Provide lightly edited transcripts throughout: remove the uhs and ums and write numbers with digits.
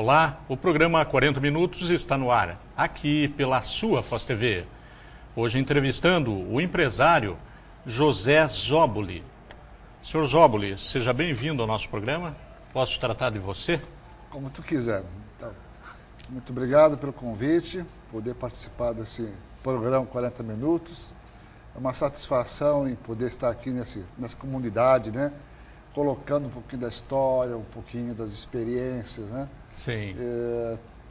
Olá, o programa 40 Minutos está no ar, aqui pela sua Foz TV. Hoje entrevistando o empresário José Zóboli. Senhor Zóboli, seja bem-vindo ao nosso programa. Posso tratar de você? Como tu quiser. Então, muito obrigado pelo convite, poder participar desse programa 40 Minutos. É uma satisfação em poder estar aqui nessa comunidade, né? Colocando um pouquinho da história, um pouquinho das experiências, né? Sim.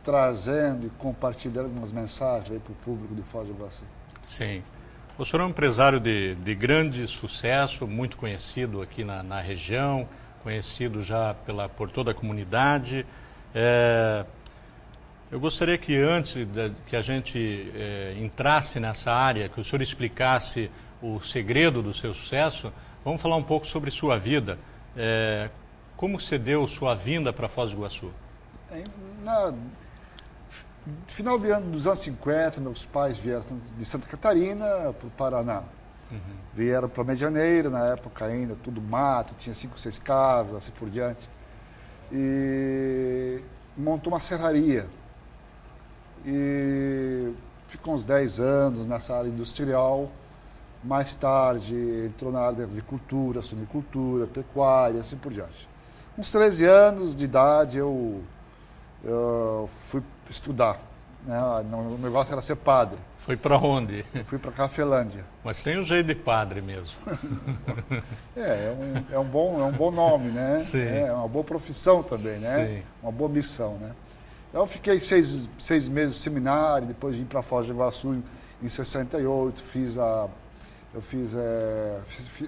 Trazendo e compartilhando algumas mensagens aí para o público de Foz do Iguaçu. Sim. O senhor é um empresário de grande sucesso, muito conhecido aqui na região, conhecido já por toda a comunidade. Eu gostaria que antes que a gente entrasse nessa área, que o senhor explicasse o segredo do seu sucesso, vamos falar um pouco sobre sua vida. Como você deu sua vinda para Foz do Iguaçu? No final dos anos 50, meus pais vieram de Santa Catarina para o Paraná. Uhum. Vieram para Medianeira, na época ainda, tudo mato, tinha 5, 6 casas, assim por diante. E montou uma serraria. E ficou uns 10 anos nessa área industrial. Mais tarde entrou na área de avicultura, suinicultura, pecuária, assim por diante. Uns 13 anos de idade eu fui estudar, né? O negócio era ser padre. Foi para onde? Eu fui para Cafelândia. Mas tem um jeito de padre mesmo. É um bom nome, né? Sim. É uma boa profissão também, né? Sim. Uma boa missão, né? Eu fiquei seis meses no seminário, depois vim para Foz do Iguaçu em 68, fiz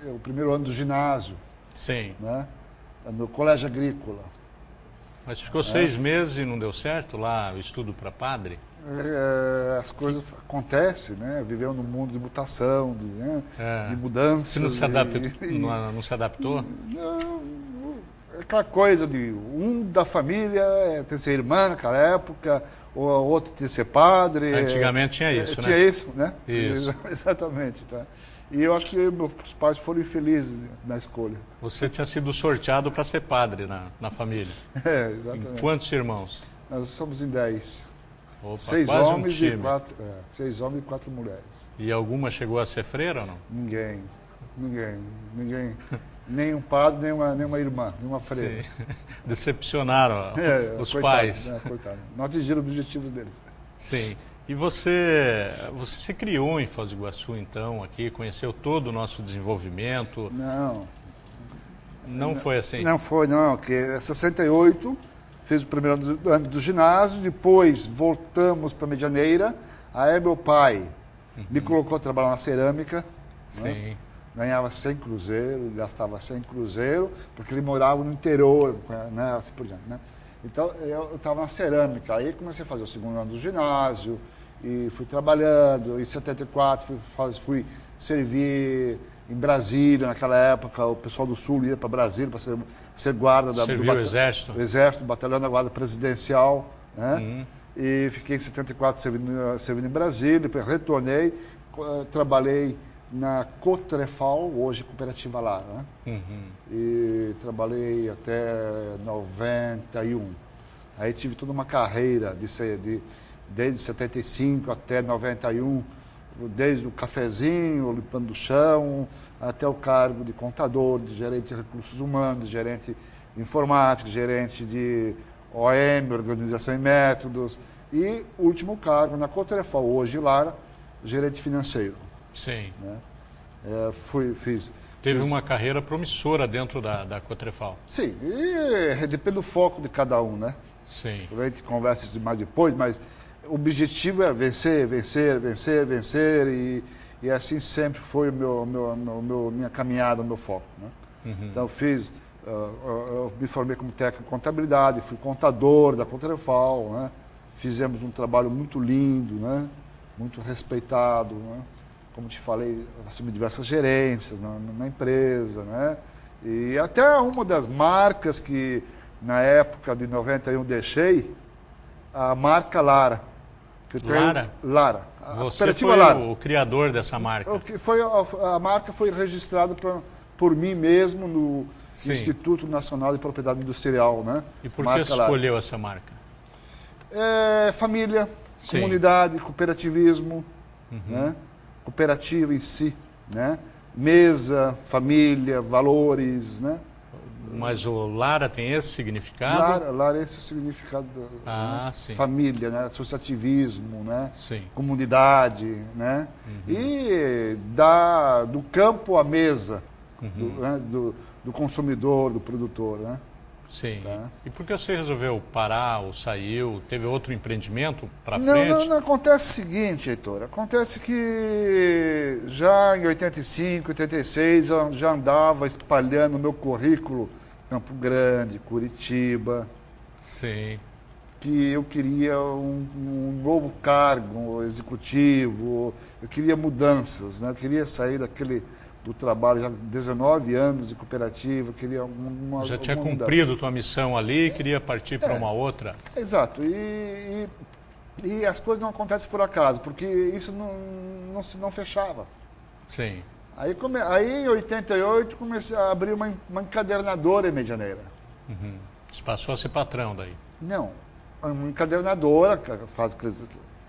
o primeiro ano do ginásio. Sim. Né? No colégio agrícola. Mas ficou 6 meses e não deu certo lá o estudo para padre? As coisas acontecem, né? Viveu num mundo de mutação, de mudanças. Você não se adaptou? Não, aquela coisa de da família ter ser irmã naquela época, ou outro ter ser padre. Antigamente tinha isso, né? Tinha isso, né? Isso. Exatamente. Tá? E eu acho que meus pais foram infelizes na escolha. Você tinha sido sorteado para ser padre na família. Exatamente. Em quantos irmãos? Nós somos em 10. Opa, 6 quase homens um time. e 4, 6 homens e 4 mulheres. E alguma chegou a ser freira ou não? Ninguém. Nem um padre, nem uma irmã, nem uma freira. Sim. Decepcionaram os pais. Coitado. Não atingiram os objetivos deles. Sim. E você se criou em Foz do Iguaçu, então, aqui, conheceu todo o nosso desenvolvimento? Não foi assim? Não foi, não. Que em 68, fiz o primeiro ano do ginásio, depois voltamos para Medianeira. Aí meu pai me colocou a trabalhar na cerâmica. Sim. Né? Ganhava 100 cruzeiro, gastava 100 cruzeiro, porque ele morava no interior, né? Assim por diante, né? Então, eu estava na cerâmica. Aí comecei a fazer o segundo ano do ginásio, e fui trabalhando. Em 74, fui servir em Brasília, naquela época. O pessoal do Sul ia para Brasília para ser guarda do Exército? Do Exército, do Batalhão da Guarda Presidencial. Né? E fiquei em 74 servindo em Brasília, depois retornei, trabalhei na Cotrefal, hoje Cooperativa Lara. Né? E trabalhei até 91. Aí tive toda uma carreira desde 75 até 91, desde o cafezinho, limpando o chão, até o cargo de contador, de gerente de recursos humanos, de gerente de informática, gerente de OM, organização e métodos, e o último cargo na Cotrefal, hoje Lara, gerente financeiro. Sim. Né? Teve uma carreira promissora dentro da Cotrefal. Sim, e depende do foco de cada um, né? Sim. A gente conversa isso mais depois, mas o objetivo era vencer, e assim sempre foi minha caminhada, o meu foco, né? Então eu me formei como técnico de contabilidade, fui contador da Cotrefal, né? Fizemos um trabalho muito lindo, né? Muito respeitado, né? Como te falei, assumi diversas gerências na empresa, né? E até uma das marcas que na época de 91 deixei, a marca Lara. Lara? Lara. Você foi Lara. O criador dessa marca? A marca foi registrada por mim mesmo no Sim. Instituto Nacional de Propriedade Industrial, né? E por que você escolheu essa marca? Família, Sim. comunidade, cooperativismo, né? Cooperativa em si, né? Mesa, família, valores, né? Mas o Lara tem esse significado? Lar é esse o significado, né? Sim. Família, né? Associativismo, né? Sim. Comunidade, né? E do campo à mesa, né? do consumidor, do produtor, né? Sim. Tá. E por que você resolveu parar ou saiu? Teve outro empreendimento para frente? Não, acontece o seguinte, Heitor, acontece que já em 85, 86, eu já andava espalhando o meu currículo Campo Grande, Curitiba, Sim. que eu queria um novo cargo executivo, eu queria mudanças, né? Eu queria sair do trabalho, já 19 anos de cooperativa, eu queria Já tinha alguma cumprido tua missão ali, queria partir para uma outra? Exato, e as coisas não acontecem por acaso, porque isso não fechava. Sim. Aí em 88 comecei a abrir uma encadernadora em Medianeira. Você passou a ser patrão daí? Não, uma encadernadora, que faz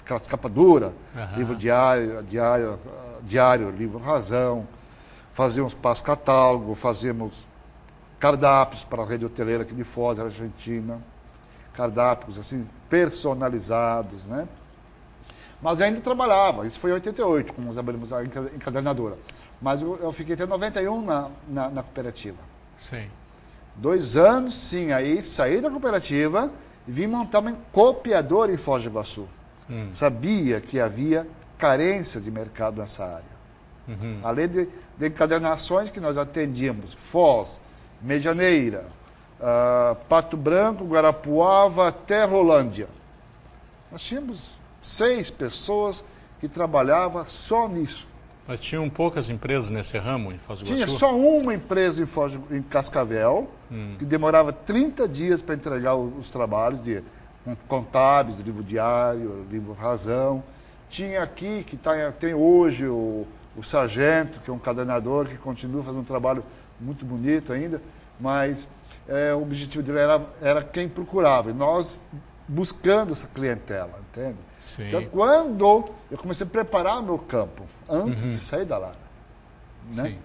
aquelas capas duras, livro diário, livro razão, fazíamos paz-catálogo, fazíamos cardápios para a rede hoteleira aqui de Foz, Argentina, cardápios assim, personalizados, né? Mas ainda trabalhava, isso foi em 88, quando nós abrimos a encadernadora. Mas eu fiquei até 91 na cooperativa. Sim. 2 anos, sim, aí saí da cooperativa e vim montar uma copiadora em Foz do Iguaçu. Sabia que havia carência de mercado nessa área. Além de encadernações que nós atendíamos, Foz, Medianeira, Pato Branco, Guarapuava, até Rolândia. Nós tínhamos 6 pessoas que trabalhavam só nisso. Mas tinham poucas empresas nesse ramo em Foz do Iguaçu? Tinha só uma empresa em Cascavel, que demorava 30 dias para entregar os trabalhos de contábeis, livro diário, livro razão. Tinha aqui, tem hoje o Sargento, que é um cadernador, que continua fazendo um trabalho muito bonito ainda, mas o objetivo dele era quem procurava, e nós buscando essa clientela, entende? Sim. Então, quando eu comecei a preparar meu campo, antes de sair da Lara, né? Sim.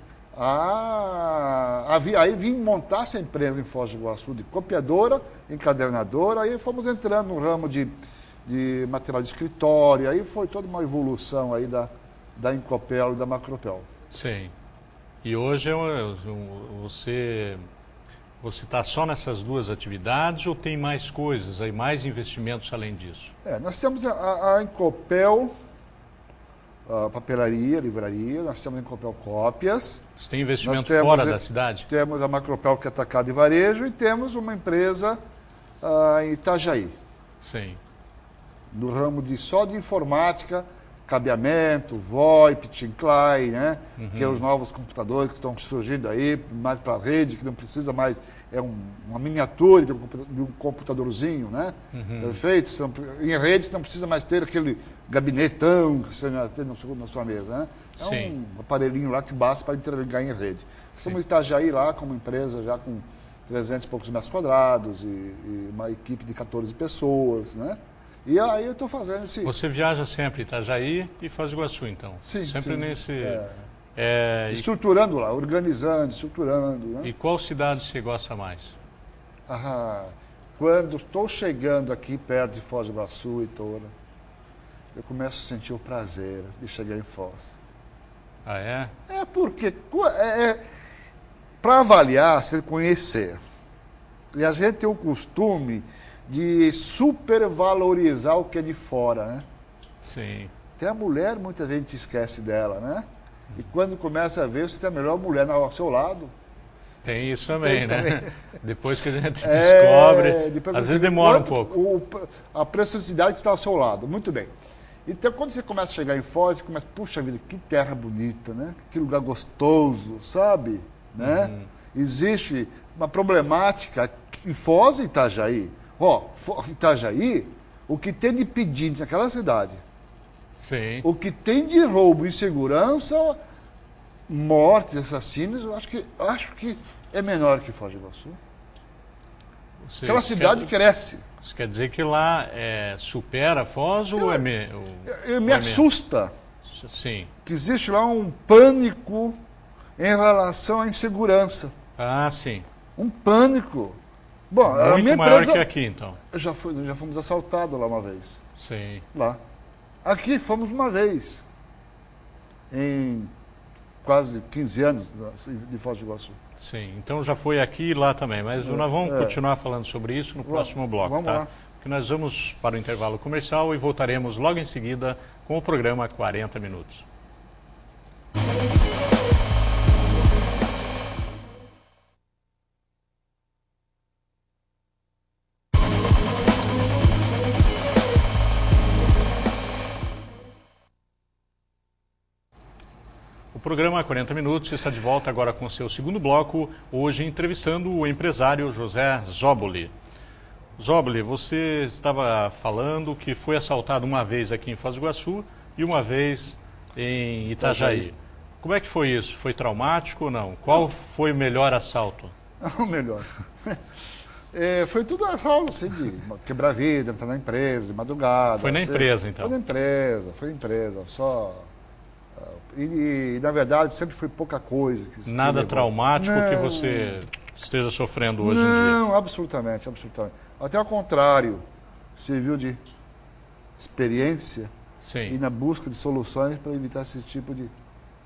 Aí vim montar essa empresa em Foz do Iguaçu, de copiadora, encadernadora, aí fomos entrando no ramo de material de escritório, aí foi toda uma evolução aí da Incopel e da Macropel. Sim. E hoje você está só nessas duas atividades ou tem mais coisas, aí, mais investimentos além disso? Nós temos a Incopel, a papelaria, livraria, nós temos a Incopel Cópias. Você tem investimento fora da cidade? Temos a Macropel, que é atacado e varejo, e temos uma empresa em Itajaí. Sim. No ramo só de informática, cabeamento, VoIP, TeamClient, né? Que é os novos computadores que estão surgindo aí, mais para a rede, que não precisa mais, uma miniatura de um computadorzinho, né? Perfeito? Em rede você não precisa mais ter aquele gabinetão que você tem na sua mesa, né? Sim. Um aparelhinho lá que basta para interligar em rede. Estamos em Itajaí lá, como empresa já com 300 e poucos metros quadrados e uma equipe de 14 pessoas, né? E aí eu estou fazendo esse... Você viaja sempre Itajaí e Foz do Iguaçu, então? Sim, sempre sim. nesse... Estruturando lá, organizando, estruturando. Né? E qual cidade você gosta mais? Quando estou chegando aqui perto de Foz do Iguaçu e Toura, eu começo a sentir o prazer de chegar em Foz. Ah, é? Porque para avaliar, você conhecer. E a gente tem o costume de supervalorizar o que é de fora, né? Sim. Até a mulher, muita gente esquece dela, né? E quando começa a ver, você tem a melhor mulher ao seu lado. Tem isso também, né? Depois que a gente descobre, às vezes demora um pouco. A preciosidade está ao seu lado, muito bem. Então, quando você começa a chegar em Foz, você começa, puxa vida, que terra bonita, né? Que lugar gostoso, sabe? Né? Existe uma problemática em Foz e Itajaí. Itajaí, o que tem de pedinte naquela cidade, sim. O que tem de roubo, insegurança, mortes, assassinos, eu acho que é menor que Foz do Iguaçu. Aquela cidade cresce. Isso quer dizer que lá supera a Foz ou Me assusta Sim. que existe lá um pânico em relação à insegurança. Ah, sim. Um pânico. Bom, a Muito minha maior empresa... que aqui, então. Já fomos assaltados lá uma vez. Sim. Lá. Aqui fomos uma vez. Em quase 15 anos de Foz do Iguaçu. Sim, então já foi aqui e lá também, mas nós vamos continuar falando sobre isso no próximo bloco, vamos tá? lá. Porque nós vamos para o intervalo comercial e voltaremos logo em seguida com o programa 40 Minutos. O programa 40 Minutos está de volta agora com seu segundo bloco, hoje entrevistando o empresário José Zoboli. Zoboli, você estava falando que foi assaltado uma vez aqui em Foz do Iguaçu e uma vez em Itajaí. Como é que foi isso? Foi traumático ou não? Qual foi o melhor assalto? O melhor. Foi tudo assalto, assim, de quebrar a vida, entrar na empresa, de madrugada. Foi na empresa, então? Foi na empresa, só... E, na verdade, sempre foi pouca coisa. Nada traumático que você esteja sofrendo hoje em dia? Não, absolutamente, absolutamente. Até ao contrário, serviu de experiência e na busca de soluções para evitar esse tipo de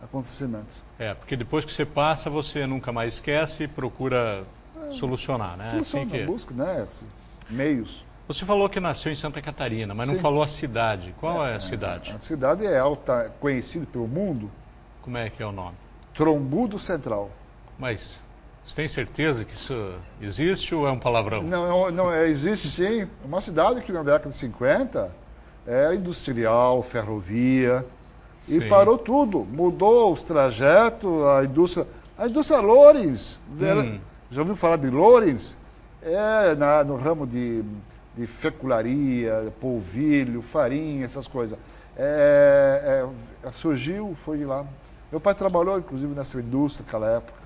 acontecimentos. Porque depois que você passa, você nunca mais esquece e procura solucionar, né? Solucionar, busca, né? Meios. Você falou que nasceu em Santa Catarina, mas não falou a cidade. Qual é a cidade? A cidade é conhecida pelo mundo. Como é que é o nome? Trombudo Central. Mas você tem certeza que isso existe ou é um palavrão? Não, existe sim. É uma cidade que na década de 50 era industrial, ferrovia, e parou tudo. Mudou os trajetos, a indústria Lourens. Já ouviu falar de Lourens? No ramo de fecularia, polvilho, farinha, essas coisas. Surgiu, foi lá. Meu pai trabalhou, inclusive, nessa indústria naquela época.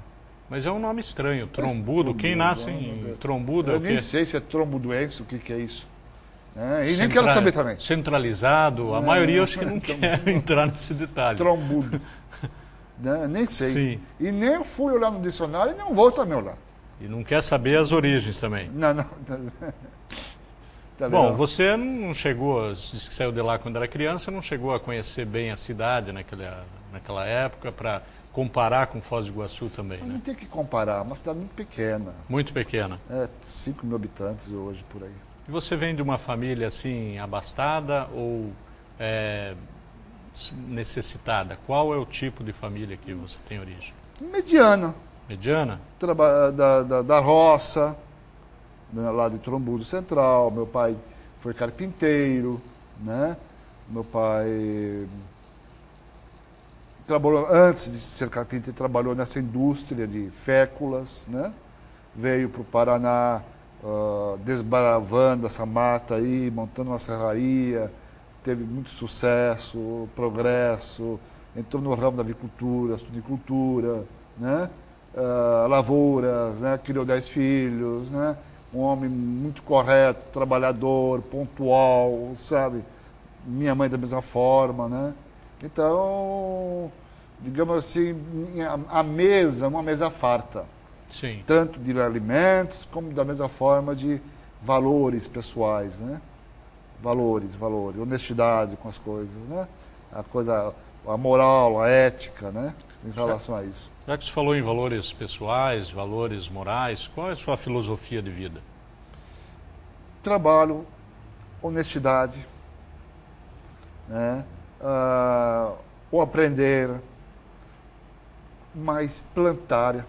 Mas é um nome estranho, Trombudo. Quem nasce em Trombudo é o quê? Eu nem sei se é trombudoense, o que é isso. E nem quero saber também. Centralizado, a maioria acho que não quer entrar nesse detalhe. Trombudo. Nem sei. Sim. E nem fui olhar no dicionário e não vou também olhar. E não quer saber as origens também. Não. Bom, você não chegou, disse que saiu de lá quando era criança, não chegou a conhecer bem a cidade naquela época para comparar com Foz do Iguaçu também, né? Não tem que comparar, é uma cidade muito pequena. Muito pequena. 5 mil habitantes hoje, por aí. E você vem de uma família assim abastada ou necessitada? Qual é o tipo de família que você tem origem? Mediana. Mediana? Da roça, lá de Trombudo Central. Meu pai foi carpinteiro, né? Meu pai trabalhou, antes de ser carpinteiro, trabalhou nessa indústria de féculas, né? Veio para o Paraná desbravando essa mata aí, montando uma serraria, teve muito sucesso, progresso, entrou no ramo da avicultura, suinicultura, né? Lavouras, né? Criou 10 filhos, né? Um homem muito correto, trabalhador, pontual, sabe? Minha mãe da mesma forma, né? Então, digamos assim, uma mesa farta. Sim. Tanto de alimentos, como da mesma forma de valores pessoais, né? Valores, honestidade com as coisas, né? A moral, a ética, né? Em relação a isso. Já que você falou em valores pessoais, valores morais, qual é a sua filosofia de vida? Trabalho, honestidade, né? O aprender, mas plantar,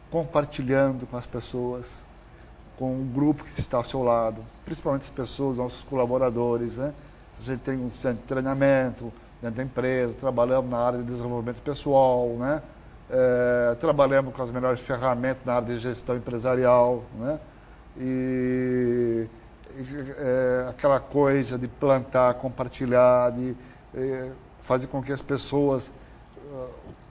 compartilhando com as pessoas, com o grupo que está ao seu lado, principalmente as pessoas, nossos colaboradores, né? A gente tem um centro de treinamento dentro da empresa, trabalhamos na área de desenvolvimento pessoal, né? Trabalhamos com as melhores ferramentas na área de gestão empresarial, né? E aquela coisa de plantar, compartilhar, de fazer com que as pessoas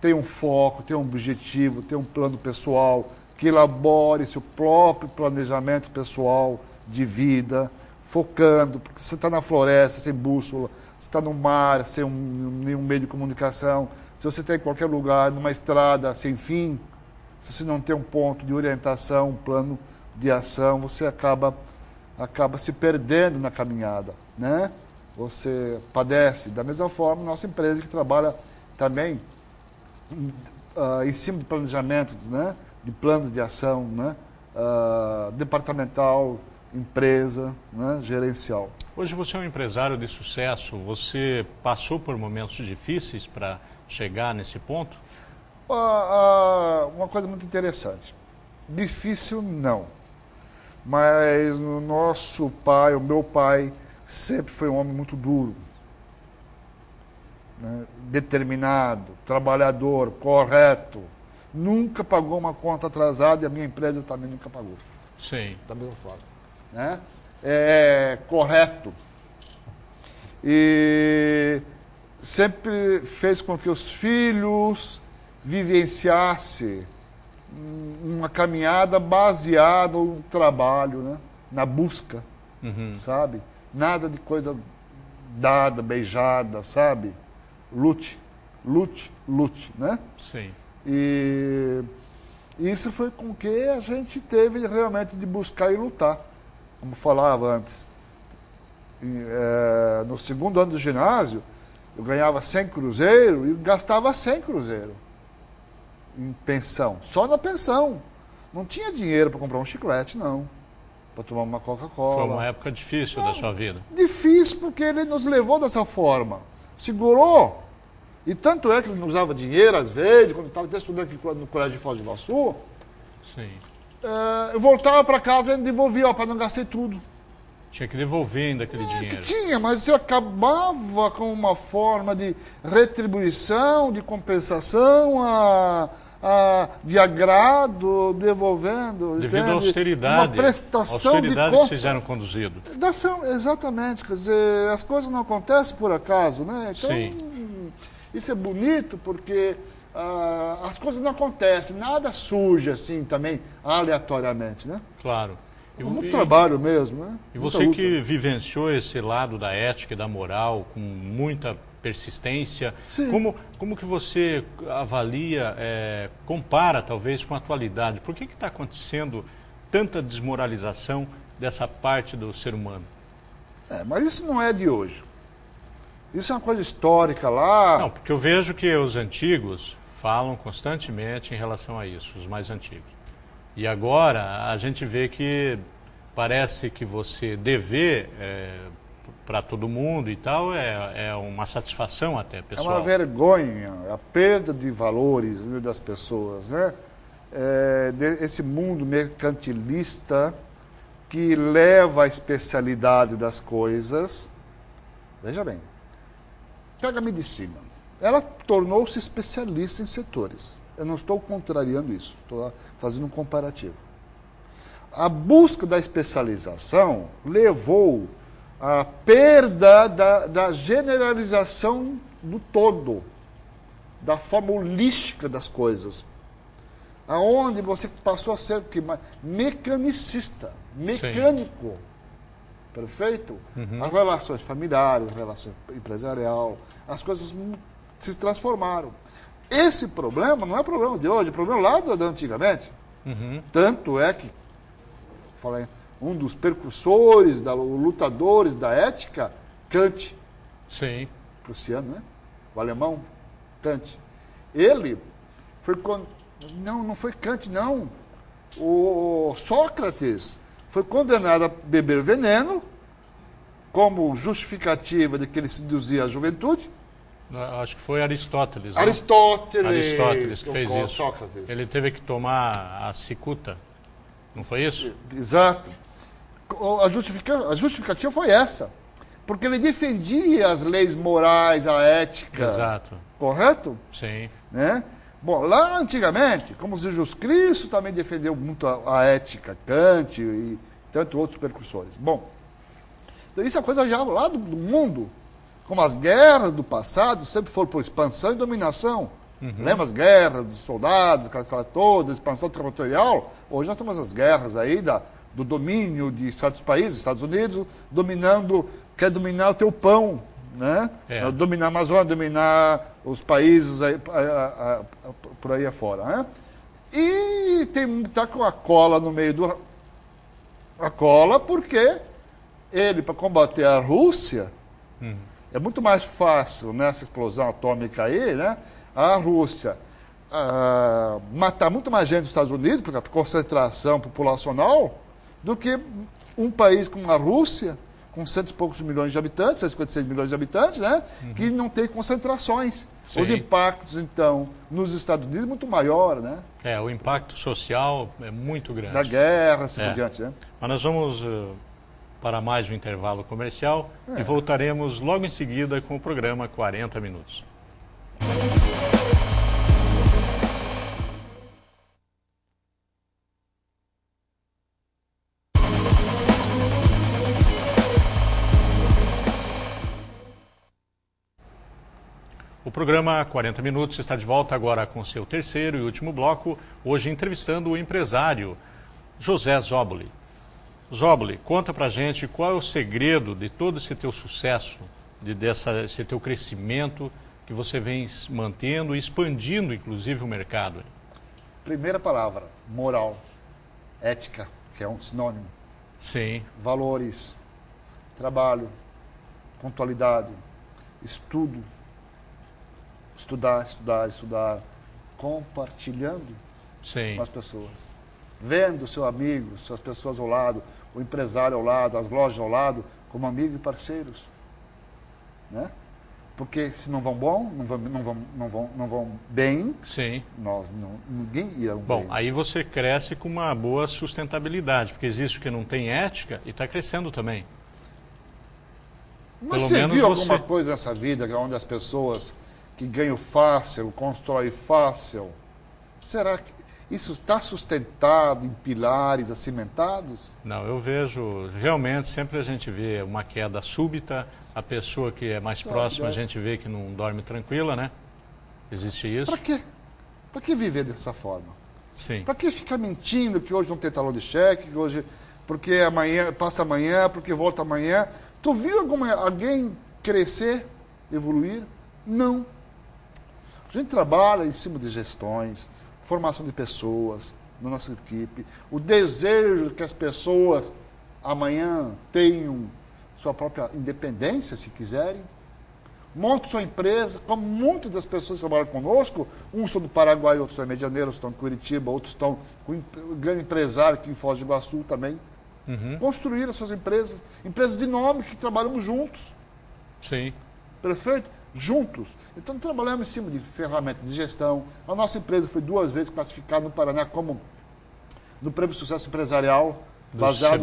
tenham um foco, tenham um objetivo, tenham um plano pessoal, que elabore seu próprio planejamento pessoal de vida, focando, porque você está na floresta sem bússola, você está no mar sem nenhum meio de comunicação, se você está em qualquer lugar, numa estrada sem fim, se você não tem um ponto de orientação, um plano de ação, você acaba se perdendo na caminhada, né? Você padece. Da mesma forma, nossa empresa que trabalha também em cima de planejamentos, né? De planos de ação, né? Departamental, empresa, né? Gerencial. Hoje você é um empresário de sucesso. Você passou por momentos difíceis para chegar nesse ponto? Uma coisa muito interessante. Difícil, não. Mas o nosso pai, o meu pai, sempre foi um homem muito duro, né? Determinado, trabalhador, correto. Nunca pagou uma conta atrasada e a minha empresa também nunca pagou. Sim. Da mesma forma, né? Correto. E sempre fez com que os filhos vivenciassem uma caminhada baseada no trabalho, né? Na busca, sabe? Nada de coisa dada, beijada, sabe? Lute, lute, lute, né? Sim. E isso foi com que a gente teve realmente de buscar e lutar, como falava antes. No segundo ano do ginásio, eu ganhava 100 cruzeiro e gastava 100 cruzeiro em pensão, só na pensão. Não tinha dinheiro para comprar um chiclete, não. Para tomar uma Coca-Cola. Foi uma época difícil da sua vida. Difícil porque ele nos levou dessa forma. Segurou. E tanto é que ele não usava dinheiro, às vezes, quando eu estava estudando aqui no Colégio de Foz do Iguaçu. Sim. Eu voltava para casa e devolvia, para não gastar tudo. Tinha que devolver ainda aquele dinheiro. Tinha, mas você acabava com uma forma de retribuição, de compensação, de agrado, devolvendo. Devido à austeridade. Uma prestação austeridade de conta. que vocês eram conduzidos. Exatamente, quer dizer, as coisas não acontecem por acaso, né? Então, Sim. Isso é bonito porque as coisas não acontecem, nada surge assim também aleatoriamente, né? Claro. Muito trabalho mesmo, né? E você que vivenciou esse lado da ética e da moral com muita persistência, como que você avalia, compara talvez com a atualidade? Por que está acontecendo tanta desmoralização dessa parte do ser humano? Mas isso não é de hoje. Isso é uma coisa histórica lá. Não, porque eu vejo que os antigos falam constantemente em relação a isso, os mais antigos. E agora a gente vê que parece que você dever para todo mundo e tal é uma satisfação até pessoal. É uma vergonha, a perda de valores, né, das pessoas, né? Esse mundo mercantilista que leva a especialidade das coisas. Veja bem, pega a medicina. Ela tornou-se especialista em setores. Eu não estou contrariando isso, estou fazendo um comparativo. A busca da especialização levou à perda da generalização do todo, da forma holística das coisas, aonde você passou a ser mecanicista, mecânico, perfeito? As relações familiares, as relações empresarial, as coisas se transformaram. Esse problema não é problema de hoje, é problema lá da antigamente. Tanto é que, falei, um dos precursores, lutadores da ética, Kant. Sim. Prussiano, né? O alemão, Kant. Ele foi... Não foi Kant, não. O Sócrates foi condenado a beber veneno como justificativa de que ele seduzia a juventude. Acho que foi Aristóteles. Aristóteles que fez isso. Sócrates. Ele teve que tomar a cicuta. Não foi isso? Exato. A justificativa foi essa. Porque ele defendia as leis morais, a ética. Exato. Correto? Sim. Né? Bom, lá antigamente, como Jesus Cristo também defendeu muito a ética, Kant e tanto outros precursores. Bom, então isso é coisa já lá do mundo. Como as guerras do passado sempre foram por expansão e dominação. Lembra as guerras dos soldados, aquela toda, expansão territorial? Hoje nós temos as guerras aí do domínio de certos países, Estados Unidos, quer dominar o teu pão, né? Dominar a Amazônia, dominar os países aí, por aí afora, né? E tá com a cola no meio a cola porque ele, para combater a Rússia, é muito mais fácil nessa explosão atômica aí, né? A Rússia matar muito mais gente dos Estados Unidos, por concentração populacional, do que um país como a Rússia, com cento e poucos milhões de habitantes, 156 milhões de habitantes, né? Que não tem concentrações. Sim. Os impactos, então, nos Estados Unidos, muito maior, né? O impacto social é muito grande. Da guerra, assim por diante, né? Mas nós vamos para mais um intervalo comercial e voltaremos logo em seguida com o programa 40 Minutos. O programa 40 Minutos está de volta agora com seu terceiro e último bloco, hoje entrevistando o empresário José Zoboli. Zoboli, conta pra gente qual é o segredo de todo esse teu sucesso, esse teu crescimento que você vem mantendo e expandindo, inclusive, o mercado. Primeira palavra, moral, ética, que é um sinônimo. Sim. Valores, trabalho, pontualidade, estudo. Estudar, compartilhando com as pessoas. Vendo o seu amigo, suas pessoas ao lado, o empresário ao lado, as lojas ao lado, como amigos e parceiros. Né? Porque se não vão não vão bem, sim, ninguém irá bem. Bom, aí você cresce com uma boa sustentabilidade, porque existe o que não tem ética e está crescendo também. Mas você viu alguma coisa nessa vida onde as pessoas que ganham fácil, constroem fácil, será que isso está sustentado em pilares acimentados? Não, eu vejo, realmente, sempre a gente vê uma queda súbita, a pessoa que é mais próxima a gente vê que não dorme tranquila, né? Existe isso. Para quê? Para que viver dessa forma? Sim. Para que ficar mentindo que hoje não tem talão de cheque, que hoje, porque amanhã, passa amanhã, porque volta amanhã? Tu viu alguém crescer, evoluir? Não. A gente trabalha em cima de gestões, formação de pessoas na nossa equipe, o desejo que as pessoas amanhã tenham sua própria independência, se quiserem. Monte sua empresa, como muitas das pessoas que trabalham conosco, uns estão do Paraguai, outros estão em Medianeira, outros estão em Curitiba, outros estão com um grande empresário aqui em Foz do Iguaçu também. Construíram suas empresas de nome que trabalhamos juntos. Sim. Perfeito? Juntos. Então, trabalhamos em cima de ferramentas de gestão. A nossa empresa foi 2 vezes classificada no Paraná como no Prêmio Sucesso Empresarial, baseado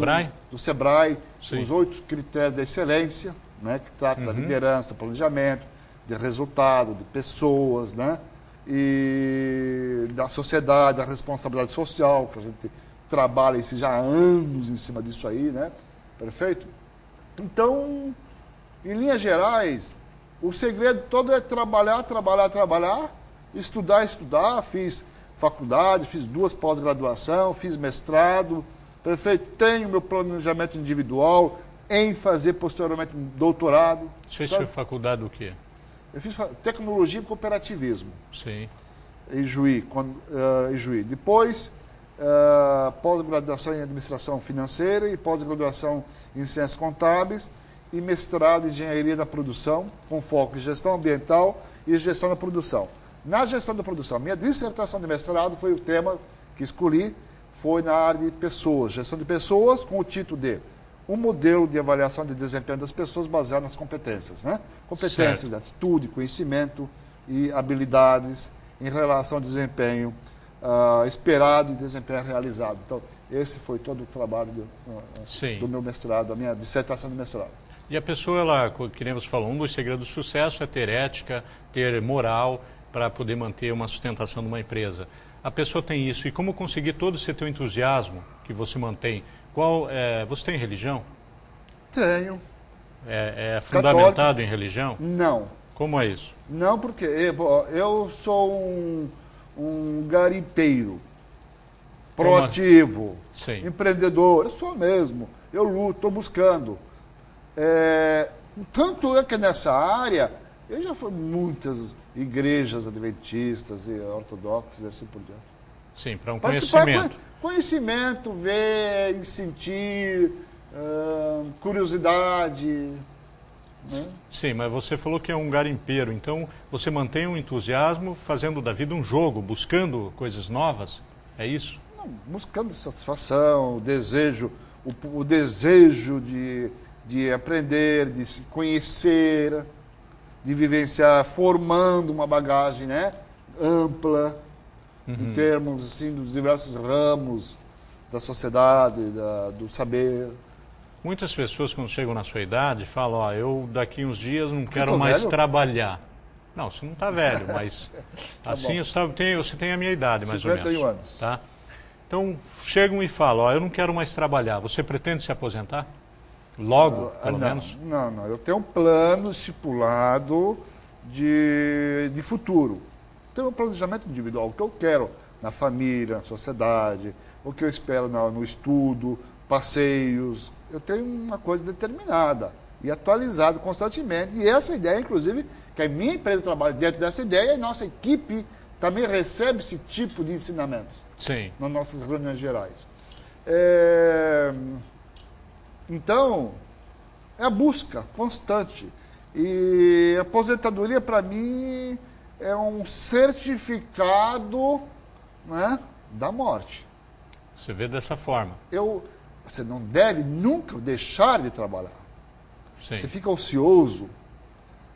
do Sebrae, os 8 critérios da excelência, né, que trata da liderança, do planejamento, de resultado, de pessoas, né, e da sociedade, da responsabilidade social, que a gente trabalha isso já há anos em cima disso aí, né? Perfeito? Então, em linhas gerais, o segredo todo é trabalhar, estudar. Fiz faculdade, fiz 2 pós-graduação, fiz mestrado. Perfeito? Tenho meu planejamento individual em fazer posteriormente um doutorado. Você fez faculdade do quê? Eu fiz tecnologia e cooperativismo. Sim. Em Juí. Depois, pós-graduação em administração financeira e pós-graduação em ciências contábeis e mestrado em engenharia da produção, com foco em gestão ambiental e gestão da produção. Na gestão da produção, minha dissertação de mestrado foi o tema que escolhi, foi na área de pessoas, gestão de pessoas, com o título de um modelo de avaliação de desempenho das pessoas baseado nas competências, né? Competências, atitude, conhecimento e habilidades em relação ao desempenho esperado e desempenho realizado. Então, esse foi todo o trabalho do meu mestrado, da minha dissertação de mestrado. E a pessoa, ela, que nem você falou, um dos segredos do sucesso é ter ética, ter moral para poder manter uma sustentação de uma empresa. A pessoa tem isso. E como conseguir todo esse teu entusiasmo que você mantém? Você tem religião? Tenho. É fundamentado em religião? Não. Como é isso? Não, porque eu sou um garimpeiro, proativo, Sim. empreendedor. Eu sou mesmo. Eu luto, estou buscando. Tanto é que nessa área, eu já fui em muitas igrejas adventistas e ortodoxas e assim por diante. Sim, para um Participar conhecimento. Conhecimento, ver e sentir, curiosidade. Né? Sim, mas você falou que é um garimpeiro, então você mantém um entusiasmo fazendo da vida um jogo, buscando coisas novas, é isso? Não, buscando satisfação, o desejo de aprender, de se conhecer, de vivenciar, formando uma bagagem, né, ampla, em termos assim, dos diversos ramos da sociedade, do saber. Muitas pessoas, quando chegam na sua idade, falam: ó, eu daqui uns dias não quero tô mais velho? trabalhar. Não, você não está velho, mas assim bom. você tem a minha idade, mais ou 51 menos. anos. Tá? Então, chegam e falam: ó, eu não quero mais trabalhar. Você pretende se aposentar? Logo, pelo menos? Não. Eu tenho um plano estipulado de futuro. Tenho um planejamento individual, o que eu quero na família, na sociedade, o que eu espero no estudo, passeios. Eu tenho uma coisa determinada e atualizada constantemente. E essa ideia, inclusive, que a minha empresa trabalha dentro dessa ideia, e a nossa equipe também recebe esse tipo de ensinamentos. Sim. Nas nossas reuniões gerais. Então, é a busca constante. E a aposentadoria, para mim, é um certificado, né, da morte. Você vê dessa forma. Você não deve nunca deixar de trabalhar. Sim. Você fica ocioso.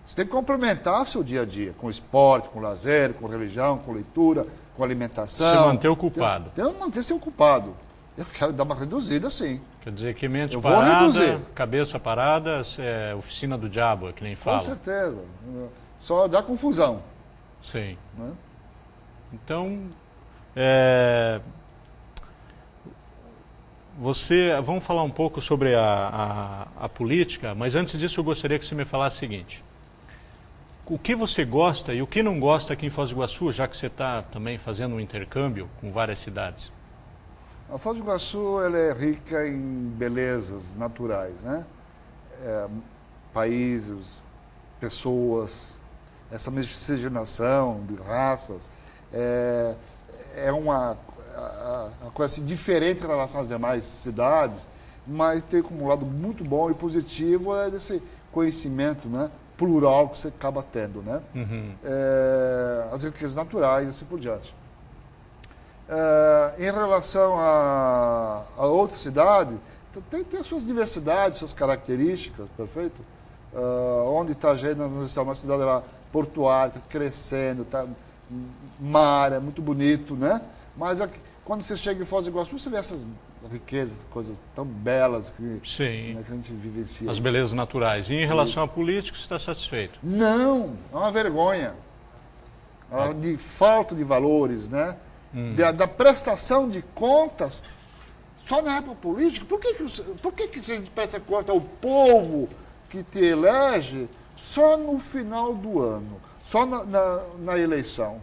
Você tem que complementar seu dia a dia com esporte, com lazer, com religião, com leitura, com alimentação. Se manter ocupado. Tem que manter-se ocupado. Eu quero dar uma reduzida, sim. Quer dizer que mente Eu vou parada, reduzir. cabeça parada, é oficina do diabo, é que nem fala. Com certeza. Só dá confusão. Sim. Né? Então, vamos falar um pouco sobre a política, mas antes disso eu gostaria que você me falasse o seguinte: o que você gosta e o que não gosta aqui em Foz do Iguaçu, já que você está também fazendo um intercâmbio com várias cidades? A Foz do Iguaçu ela é rica em belezas naturais, né? Países, pessoas, essa miscigenação de raças é uma coisa assim, diferente em relação às demais cidades, mas tem como um lado muito bom e positivo desse conhecimento, né, plural que você acaba tendo, né? As riquezas naturais e assim por diante. Em relação a outra cidade, tem as suas diversidades, suas características, perfeito? Onde Itajaí, nós estamos, uma cidade lá portuária, tá crescendo, tá mar, é muito bonito, né? Mas aqui, quando você chega em Foz do Iguaçu, você vê essas riquezas, coisas tão belas que, Sim. Né, que a gente vivencia. As belezas naturais. E em relação à política, você está satisfeito? Não, é uma vergonha. De falta de valores, né? Da prestação de contas só na época política. Por que a gente presta conta ao povo que te elege só no final do ano, só na eleição?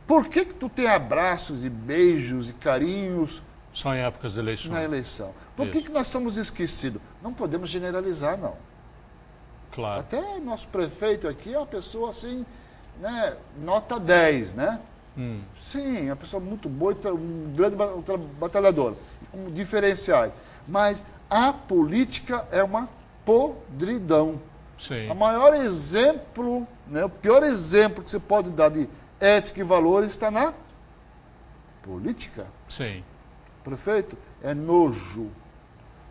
Por que tu tem abraços e beijos e carinhos só em épocas de eleição? Na eleição. Por que nós estamos esquecidos? Não podemos generalizar, não. Claro. Até nosso prefeito aqui é uma pessoa assim, né, nota 10, né? Sim, é uma pessoa muito boa, um grande batalhador, com diferenciais. Mas a política é uma podridão. Sim. O maior exemplo, né, o pior exemplo que você pode dar de ética e valores está na política. Sim. Prefeito, é nojo.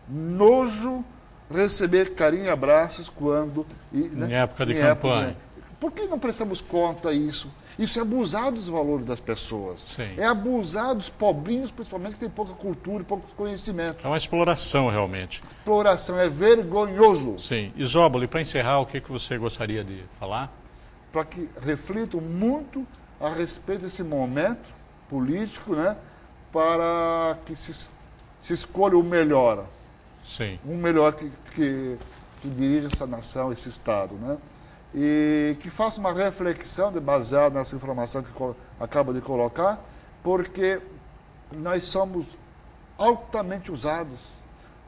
Nojo receber carinho e abraços quando... Em época de campanha. Por que não prestamos conta disso? Isso é abusar dos valores das pessoas. Sim. É abusar dos pobrinhos, principalmente, que têm pouca cultura e poucos conhecimentos. É uma exploração, realmente. Exploração, é vergonhoso. Sim. E Zóboli, para encerrar, o que você gostaria de falar? Para que reflitam muito a respeito desse momento político, né? Para que se escolha o melhor. Sim. Um melhor que dirige essa nação, esse Estado, né? e que faça uma reflexão baseada nessa informação que acabo de colocar, porque nós somos altamente usados,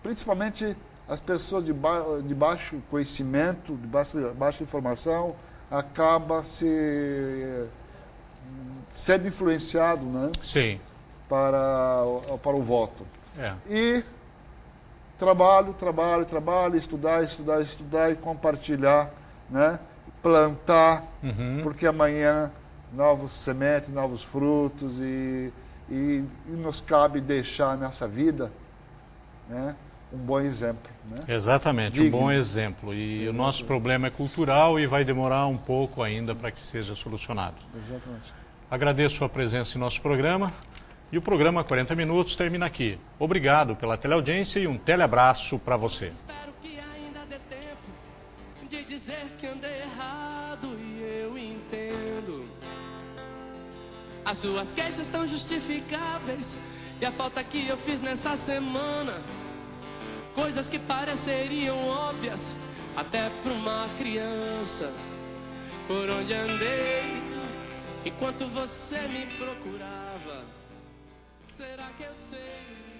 principalmente as pessoas de baixo conhecimento, de baixa informação, acaba sendo influenciado, né? Sim. Para o voto. É. E trabalho, estudar e compartilhar, né? Plantar, porque amanhã novos sementes, novos frutos e nos cabe deixar nessa vida, né, um bom exemplo. Né? Exatamente, Digno. Um bom exemplo. E o nosso problema é cultural e vai demorar um pouco ainda para que seja solucionado. Exatamente. Agradeço a presença em nosso programa. E o programa 40 Minutos termina aqui. Obrigado pela teleaudiência e um teleabraço para você. Espero que ainda dê tempo de dizer que andei errado e eu entendo. As suas queixas estão justificáveis e a falta que eu fiz nessa semana, coisas que pareceriam óbvias até para uma criança. Por onde andei enquanto você me procurava, será que eu sei?